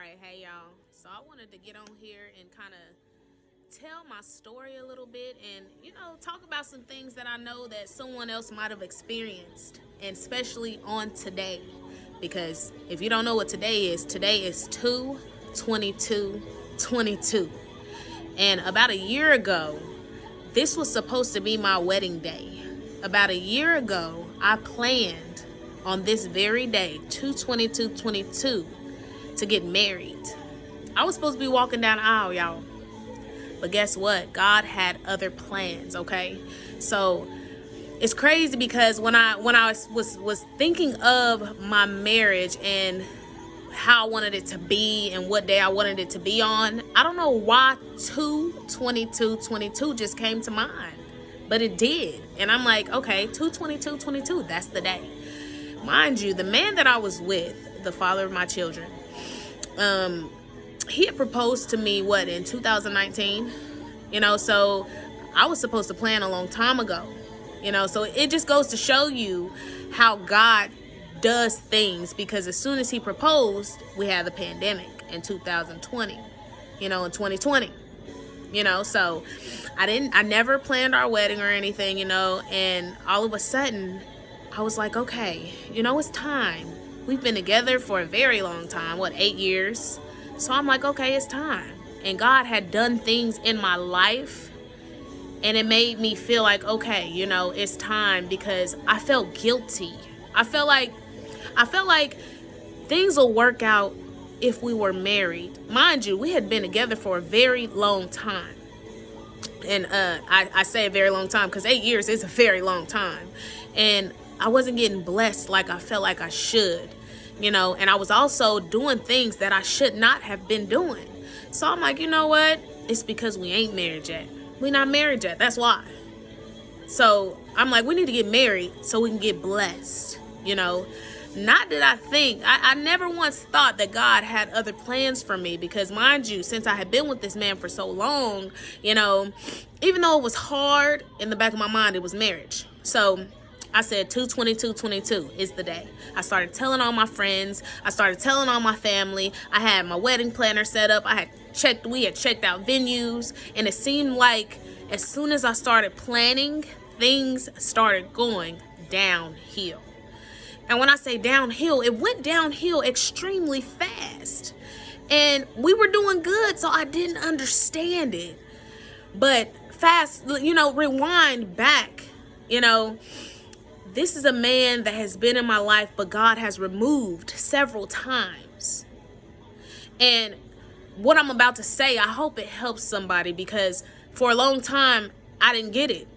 right, hey y'all. So I wanted to get on here and kind of tell my story a little bit and, talk about some things that I know that someone else might have experienced, and especially on today. Because if you don't know what today is 2/22/22. And about a year ago, this was supposed to be my wedding day. About a year ago, I planned on this very day, 2/22/22, to get married. I was supposed to be walking down the aisle, y'all. But guess what? God had other plans, okay? So it's crazy because when I was thinking of my marriage and how I wanted it to be and what day I wanted it to be on, I don't know why 2/22/22 just came to mind. But it did. And I'm like, okay, 2/22/22, that's the day. Mind you, the man that I was with, the father of my children, he had proposed to me in 2019. So I was supposed to plan a long time ago. So it just goes to show you how God does things, because as soon as he proposed, we had the pandemic in 2020, in 2020. So I never planned our wedding or anything, and all of a sudden I was like, okay, it's time. We've been together for a very long time, 8 years? So I'm like, okay, it's time. And God had done things in my life, and it made me feel like, okay, it's time, because I felt guilty. I felt like things will work out if we were married. Mind you, we had been together for a very long time. And I say a very long time because 8 years is a very long time. And I wasn't getting blessed like I felt like I should, and I was also doing things that I should not have been doing. So I'm like, you know what? It's because we ain't married yet. We're not married yet. That's why. So I'm like, we need to get married so we can get blessed, Not that I never once thought that God had other plans for me, because mind you, since I had been with this man for so long, even though it was hard, in the back of my mind, it was marriage. So I said 2/22/22 is the day. I started telling all my friends. I started telling all my family. I had my wedding planner set up. We had checked out venues, and it seemed like as soon as I started planning, things started going downhill. And when I say downhill, it went downhill extremely fast. And we were doing good, so I didn't understand it. But rewind back, this is a man that has been in my life, but God has removed several times. And what I'm about to say, I hope it helps somebody, because for a long time, I didn't get it.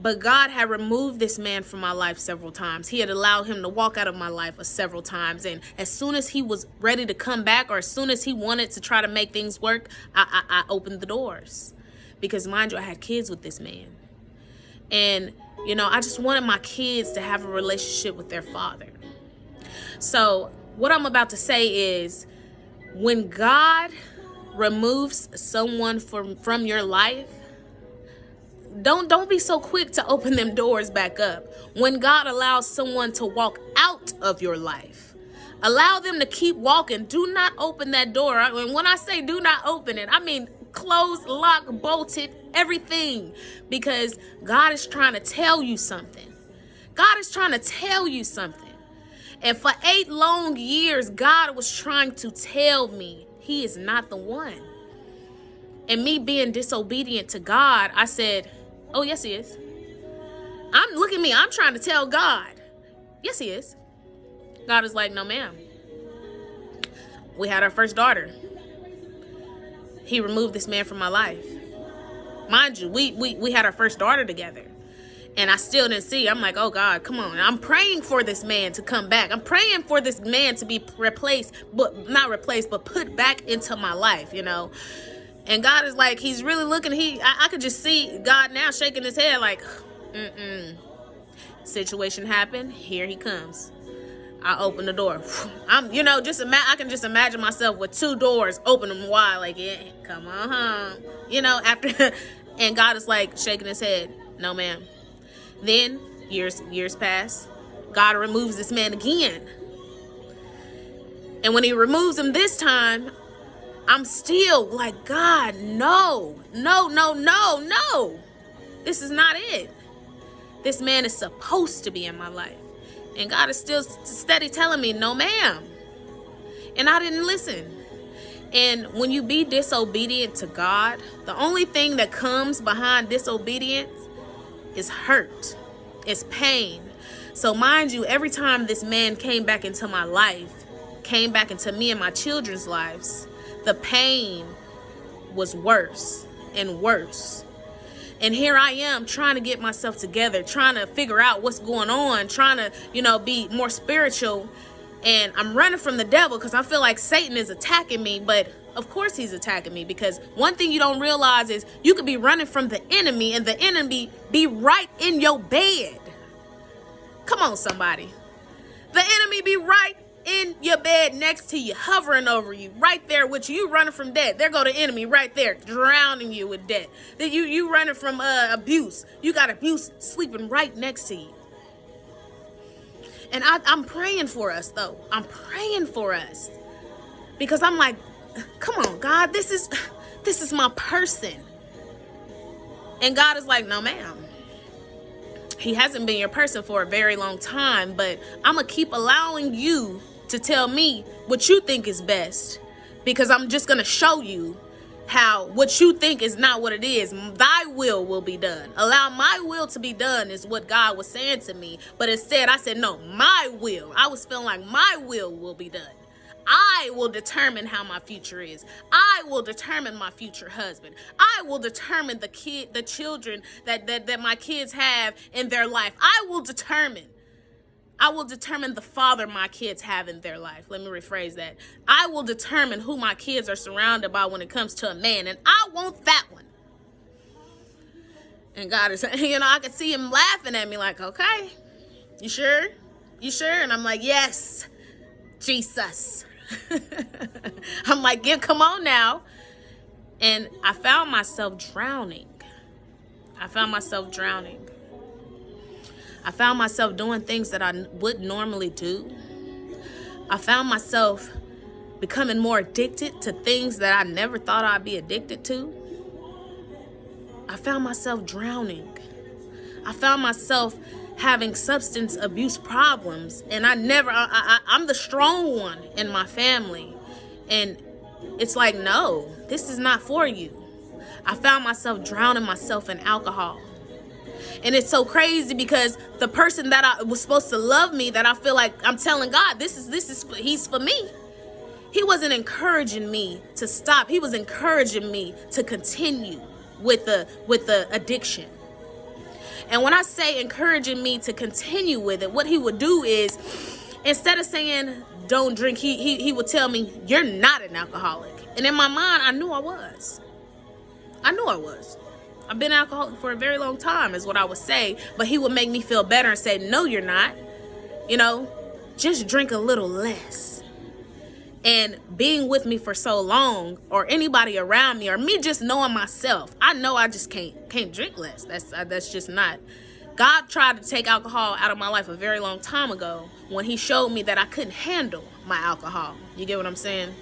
But God had removed this man from my life several times. He had allowed him to walk out of my life several times. And as soon as he was ready to come back, or as soon as he wanted to try to make things work, I opened the doors. Because mind you, I had kids with this man. And, I just wanted my kids to have a relationship with their father. So what I'm about to say is, when God removes someone from your life, don't be so quick to open them doors back up. When God allows someone to walk out of your life, allow them to keep walking. Do not open that door. And when I say do not open it, I mean closed, locked, bolted, everything. Because God is trying to tell you something. God is trying to tell you something. And for 8 long years, God was trying to tell me he is not the one. And me being disobedient to God, I said, oh, yes, he is. Look at me. I'm trying to tell God. Yes, he is. God is like, no, ma'am. We had our first daughter. He removed this man from my life. Mind you, we had our first daughter together. And I still didn't see. I'm like, oh, God, come on. I'm praying for this man to come back. I'm praying for this man to be replaced, but not replaced, but put back into my life, And God is like, he's really looking. I could just see God now shaking his head like, Situation happened. Here he comes. I open the door. I can just imagine myself with 2 doors, open them wide, like, yeah, come on home. After, and God is like shaking his head. No, ma'am. Then years pass. God removes this man again. And when he removes him this time, I'm still like, God, no. This is not it. This man is supposed to be in my life. And God is still steady telling me, no, ma'am. And I didn't listen. And when you be disobedient to God, the only thing that comes behind disobedience is hurt, is pain. So mind you, every time this man came back into my life, came back into me and my children's lives, the pain was worse and worse. And here I am trying to get myself together, trying to figure out what's going on, trying to, be more spiritual. And I'm running from the devil because I feel like Satan is attacking me. But of course he's attacking me, because one thing you don't realize is you could be running from the enemy and the enemy be right in your bed. Come on, somebody. The enemy be right in your bed next to you, hovering over you, right there with you. You running from death. There go the enemy right there, drowning you with death. Then you running from abuse. You got abuse sleeping right next to you. And I'm praying for us, though. I'm praying for us, because I'm like, come on, God, this is my person. And God is like, no, ma'am. He hasn't been your person for a very long time, but I'm going to keep allowing you to tell me what you think is best, because I'm just going to show you how what you think is not what it is. Thy will be done. Allow my will to be done is what God was saying to me. But instead, I said, no, my will. I was feeling like my will be done. I will determine how my future is. I will determine my future husband. I will determine the children that my kids have in their life. I will determine the father my kids have in their life. Let me rephrase that. I will determine who my kids are surrounded by when it comes to a man, and I want that one. And God is, I could see him laughing at me like, okay, you sure? You sure? And I'm like, yes, Jesus. I'm like, yeah, come on now. And I found myself drowning. I found myself doing things that I wouldn't normally do. I found myself becoming more addicted to things that I never thought I'd be addicted to. I found myself drowning. I found myself having substance abuse problems, and I'm the strong one in my family. And it's like, no, this is not for you. I found myself drowning myself in alcohol. And it's so crazy, because the person that I was supposed to love me, that I feel like I'm telling God, he's for me. He wasn't encouraging me to stop. He was encouraging me to continue with the addiction. And when I say encouraging me to continue with it, what he would do is, instead of saying, don't drink, he would tell me, you're not an alcoholic. And in my mind, I knew I was. I've been alcoholic for a very long time, is what I would say. But he would make me feel better and say, no, you're not. Just drink a little less. And being with me for so long, or anybody around me, or me just knowing myself, I know I just can't drink less. That's just not. God tried to take alcohol out of my life a very long time ago, when he showed me that I couldn't handle my alcohol. You get what I'm saying?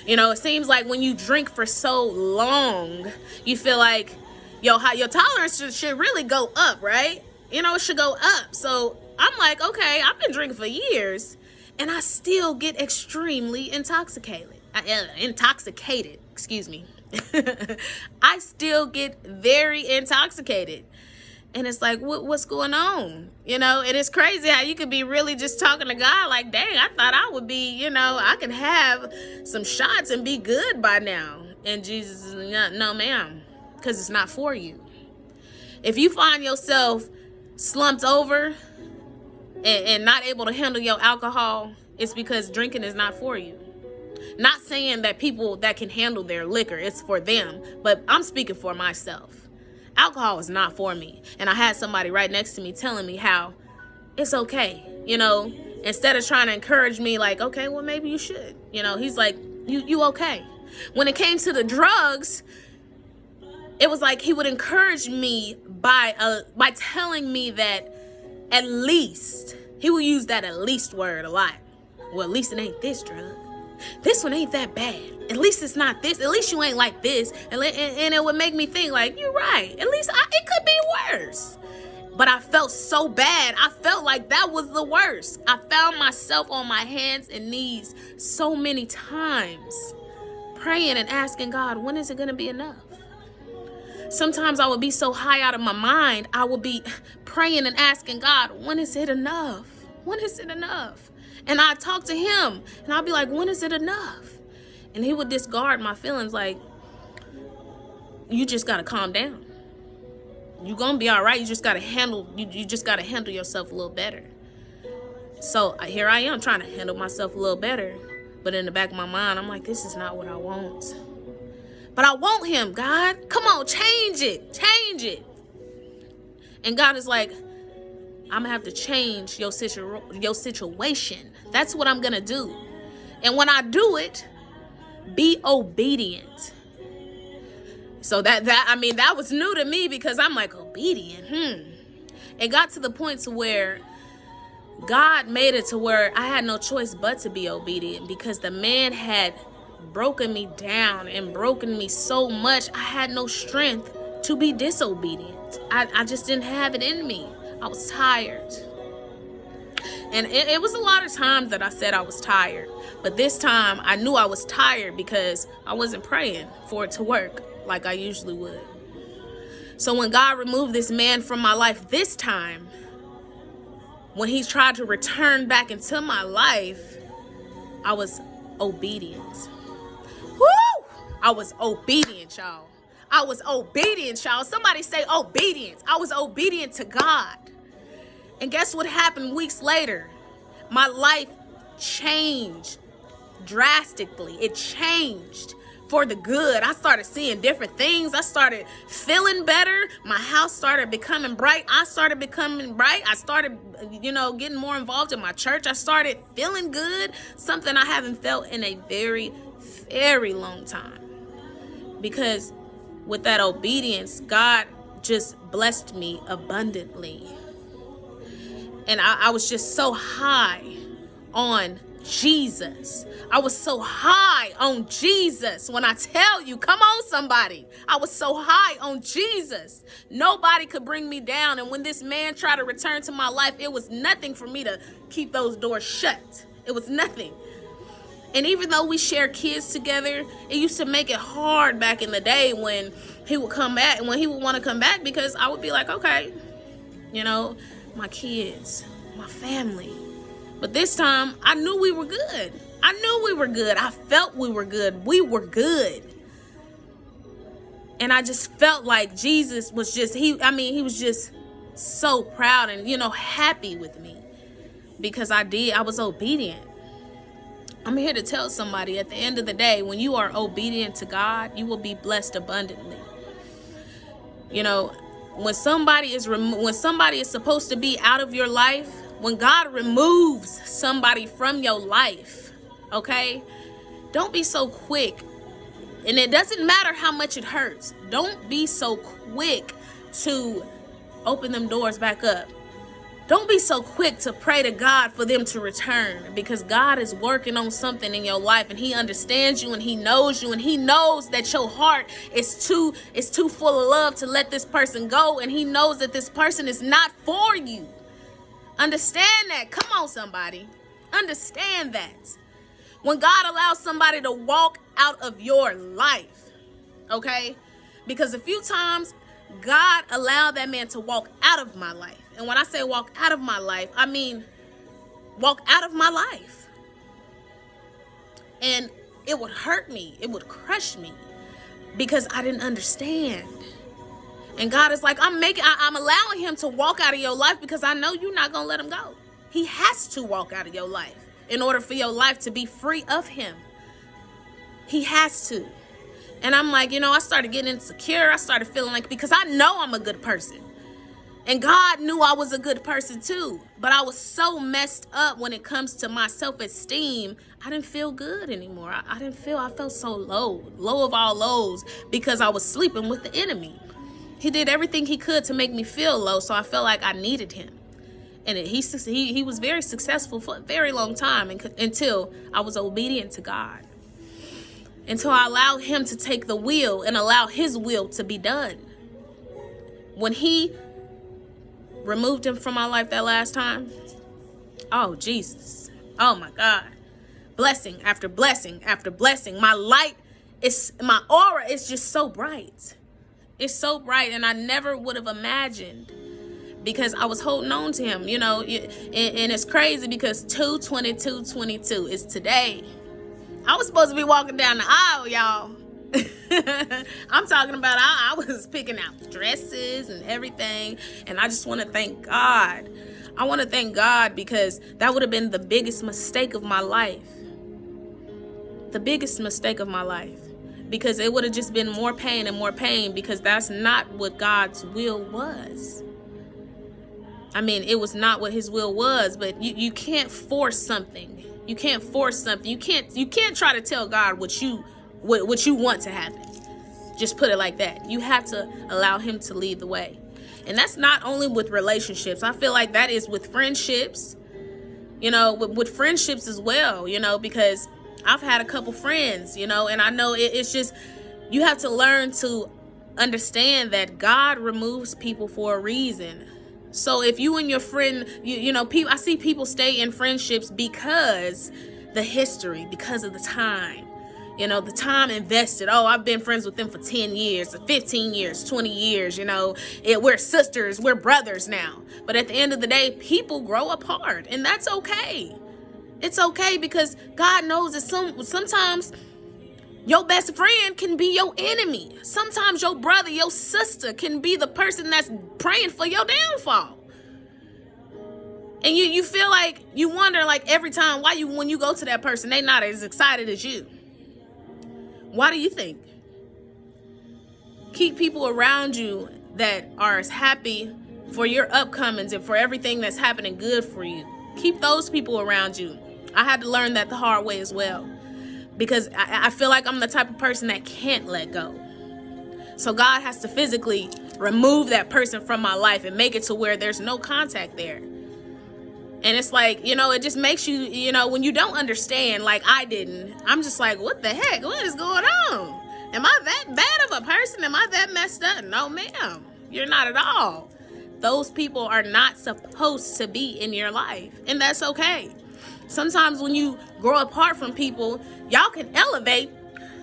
It seems like when you drink for so long, you feel like your tolerance should really go up, right? It should go up. So I'm like, okay, I've been drinking for years, and I still get extremely intoxicated. Excuse me. I still get very intoxicated. And it's like, what's going on? And it's crazy how you could be really just talking to God like, dang, I thought I would be, I could have some shots and be good by now. And Jesus is, no, ma'am, because it's not for you. If you find yourself slumped over and not able to handle your alcohol, it's because drinking is not for you. Not saying that people that can handle their liquor, it's for them, but I'm speaking for myself. Alcohol is not for me. And I had somebody right next to me telling me how it's okay, instead of trying to encourage me like, okay, well, maybe you should, he's like, you okay. When it came to the drugs, it was like he would encourage me by telling me that at least, he will use that at least word a lot. Well, at least it ain't this drug. this one ain't that bad. At least it's not this. At least you ain't like this. And it would make me think like, you're right. At least it could be worse. But I felt so bad. I felt like that was the worst. I found myself on my hands and knees so many times, praying and asking God, when is it going to be enough? Sometimes I would be so high out of my mind, I would be praying and asking God, when is it enough? When is it enough? And I'd talk to him and I'd be like, when is it enough? And he would discard my feelings like, you just got to calm down. You're going to be all right. You just got to handle yourself a little better. So here I am trying to handle myself a little better. But in the back of my mind, I'm like, this is not what I want. But I want him, God. Come on, change it. Change it. And God is like, I'm going to have to change your situation. That's what I'm going to do. And when I do it, be obedient. So that was new to me, because I'm like, obedient. It got to the point to where God made it to where I had no choice but to be obedient, because the man had broken me down and broken me so much. I had no strength to be disobedient. I just didn't have it in me. I was tired. And it was a lot of times that I said I was tired. But this time I knew I was tired because I wasn't praying for it to work like I usually would. So when God removed this man from my life this time, when he tried to return back into my life, I was obedient. Woo! I was obedient, y'all. I was obedient, y'all. Somebody say obedience. I was obedient to God. And guess what happened weeks later? My life changed drastically. It changed for the good. I started seeing different things. I started feeling better. My house started becoming bright. I started becoming bright. I started, getting more involved in my church. I started feeling good. Something I haven't felt in a very, very long time. Because with that obedience, God just blessed me abundantly. And I was just so high on Jesus. I was so high on Jesus. When I tell you, come on somebody, I was so high on Jesus. Nobody could bring me down. And when this man tried to return to my life, it was nothing for me to keep those doors shut. It was nothing. And even though we share kids together, it used to make it hard back in the day when he would come back and when he would want to come back, because I would be like, okay, my kids, my family. But this time, I knew we were good. I knew we were good. I felt we were good. We were good. And I just felt like Jesus was just, he was just so proud and, happy with me, because I was obedient. I'm here to tell somebody, at the end of the day, when you are obedient to God, you will be blessed abundantly. When somebody is supposed to be out of your life, when God removes somebody from your life, okay, don't be so quick. And it doesn't matter how much it hurts. Don't be so quick to open them doors back up. Don't be so quick to pray to God for them to return, because God is working on something in your life, and he understands you, and he knows you, and he knows that your heart is too full of love to let this person go, and he knows that this person is not for you. Understand that. Come on, somebody. Understand that. When God allows somebody to walk out of your life, okay? Because a few times God allowed that man to walk out of my life. And when I say walk out of my life, I mean walk out of my life. And it would hurt me. It would crush me, because I didn't understand. And God is like, I'm allowing him to walk out of your life because I know you're not going to let him go. He has to walk out of your life in order for your life to be free of him. He has to. And I'm like, I started getting insecure. I started feeling like, because I know I'm a good person. And God knew I was a good person too. But I was so messed up when it comes to my self-esteem. I didn't feel good anymore. I felt so low of all lows, because I was sleeping with the enemy. He did everything he could to make me feel low, so I felt like I needed him. And he was very successful for a very long time until I was obedient to God. Until I allowed him to take the wheel and allow his will to be done. When he removed him from my life that last time, oh, Jesus. Oh, my God. Blessing after blessing after blessing. My aura is just so bright. It's so bright, and I never would have imagined, because I was holding on to him, and it's crazy because 2/22/22 is today. I was supposed to be walking down the aisle, y'all. I'm talking about I was picking out dresses and everything, and I just want to thank God. I want to thank God because that would have been the biggest mistake of my life. The biggest mistake of my life. Because it would have just been more pain and more pain, because that's not what God's will was. I mean, it was not what his will was, but you can't force something. You can't force something. You can't try to tell God what you want to happen. Just put it like that. You have to allow him to lead the way. And that's not only with relationships. I feel like that is with friendships, with friendships as well, because I've had a couple friends, and I know it's just, you have to learn to understand that God removes people for a reason. So if you and your friend, I see people stay in friendships because the history, because of the time, the time invested. Oh, I've been friends with them for 10 years, 15 years, 20 years, we're sisters, we're brothers now. But at the end of the day, people grow apart, and that's okay. It's okay, because God knows that sometimes your best friend can be your enemy. Sometimes your brother, your sister can be the person that's praying for your downfall. And you feel like, you wonder, like, every time, when you go to that person, they not as excited as you. Why do you think? Keep people around you that are as happy for your upcomings and for everything that's happening good for you. Keep those people around you. I had to learn that the hard way as well. Because I feel like I'm the type of person that can't let go. So God has to physically remove that person from my life and make it to where there's no contact there. And it's like, it just makes you, when you don't understand, like I didn't, I'm just like, what the heck? What is going on? Am I that bad of a person? Am I that messed up? No, ma'am. You're not at all. Those people are not supposed to be in your life. And that's okay. Sometimes when you grow apart from people, y'all can elevate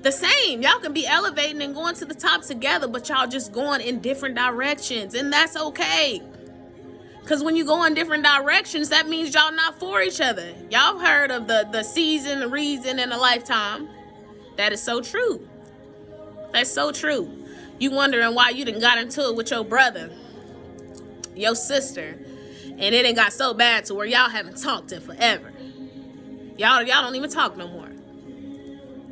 the same. Y'all can be elevating and going to the top together, but y'all just going in different directions. And that's okay. Because when you go in different directions, that means y'all not for each other. Y'all heard of the season, the reason, and the lifetime. That is so true. That's so true. You wondering why you done got into it with your brother, your sister, and it done got so bad to where y'all haven't talked in forever. Y'all don't even talk no more.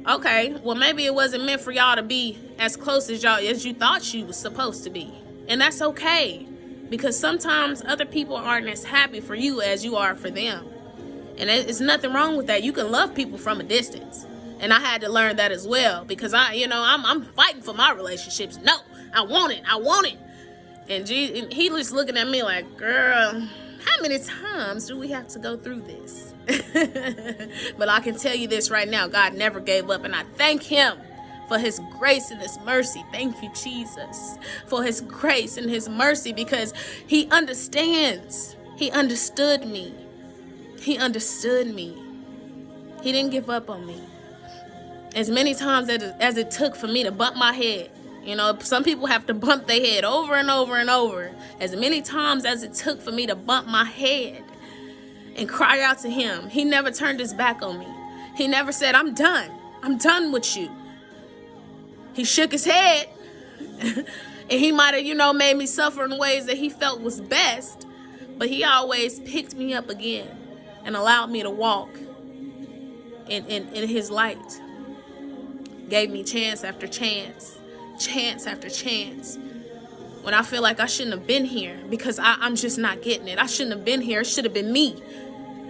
Okay, well, maybe it wasn't meant for y'all to be as close as you thought you was supposed to be. And that's okay. Because sometimes other people aren't as happy for you as you are for them. And it's nothing wrong with that. You can love people from a distance. And I had to learn that as well. Because I'm fighting for my relationships. No, I want it. And he was looking at me like, girl, how many times do we have to go through this? But I can tell you this right now, God never gave up, and I thank him for his grace and his mercy. Thank you, Jesus, for his grace and his mercy, because he understands. He understood me. He didn't give up on me. As many times as it took for me to bump my head. Some people have to bump their head over and over and over. As many times as it took for me to bump my head and cry out to him, he never turned his back on me. He never said, I'm done. I'm done with you. He shook his head and he might have, made me suffer in ways that he felt was best, but he always picked me up again and allowed me to walk in his light. Gave me chance after chance after chance. When I feel like I shouldn't have been here because I'm just not getting it. I shouldn't have been here. It should have been me.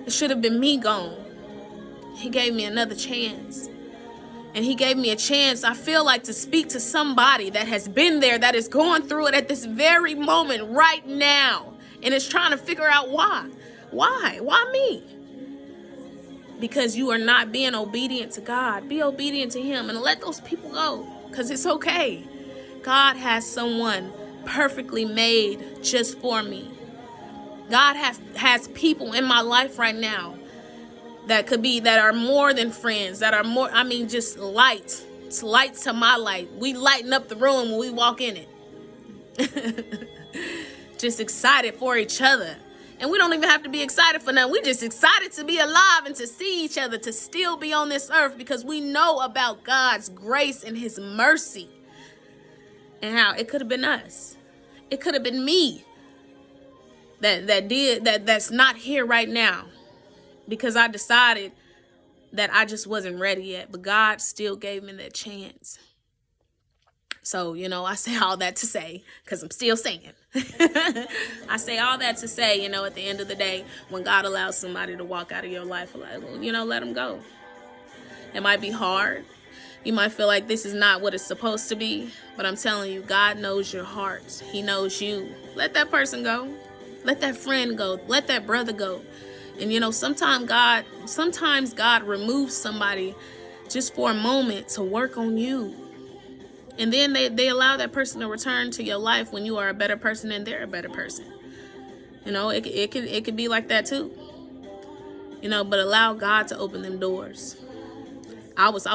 It should have been me gone. He gave me another chance. And he gave me a chance, I feel like, to speak to somebody that has been there, that is going through it at this very moment right now. And it's trying to figure out why. Why me? Because you are not being obedient to God. Be obedient to him and let those people go, because it's okay. God has someone perfectly made just for me. God has people in my life right now that are more than friends, that are more, just light. It's light to my light. We lighten up the room when we walk in it. Just excited for each other. And we don't even have to be excited for nothing. We're just excited to be alive and to see each other, to still be on this earth, because we know about God's grace and his mercy. And how it could have been us. It could have been me that's not here right now, because I decided that I just wasn't ready yet. But God still gave me that chance. So, I say all that to say, because I'm still singing. I say all that to say, at the end of the day, when God allows somebody to walk out of your life, let them go. It might be hard. You might feel like this is not what it's supposed to be. But I'm telling you, God knows your heart. He knows you. Let that person go. Let that friend go. Let that brother go. And sometimes God removes somebody just for a moment to work on you. And then they allow that person to return to your life when you are a better person and they're a better person. It could be like that too. But allow God to open them doors. I was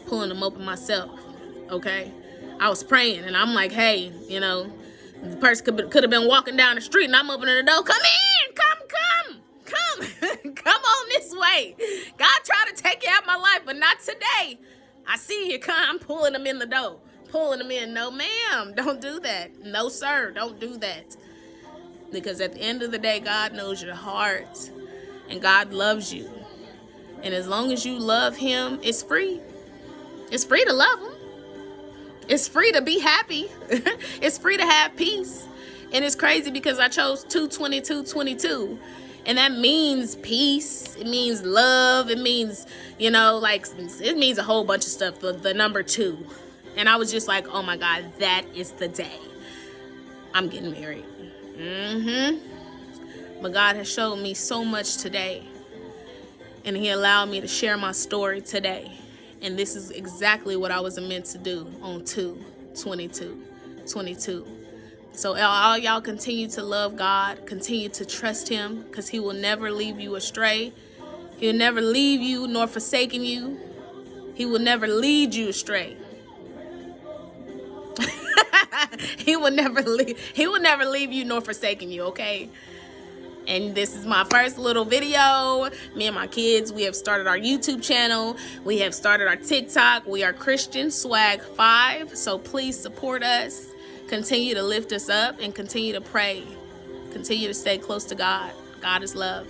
pulling them open myself. Okay, I was praying and I'm like, hey, the person could have been walking down the street and I'm opening the door. Come in, come, come on this way. God tried to take you out of my life, but not today. I see you. I'm pulling them in the door. Pulling them in. No, ma'am, don't do that. No, sir, don't do that. Because at the end of the day, God knows your heart and God loves you. And as long as you love him, it's free. It's free to love him. It's free to be happy. It's free to have peace. And it's crazy because I chose 2/22/22. And that means peace. It means love. It means, it means a whole bunch of stuff. The number 2. And I was just like, oh my God, that is the day I'm getting married. But God has showed me so much today. And he allowed me to share my story today. And this is exactly what I was meant to do on 2/22/22. So all y'all continue to love God. Continue to trust him, because he will never leave you astray. He'll never leave you nor forsaken you. He will never lead you astray. He will never leave you nor forsaken you, okay? And this is my first little video. Me and my kids, we have started our YouTube channel. We have started our TikTok. We are Christian Swag 5. So please support us. Continue to lift us up and continue to pray. Continue to stay close to God. God is love.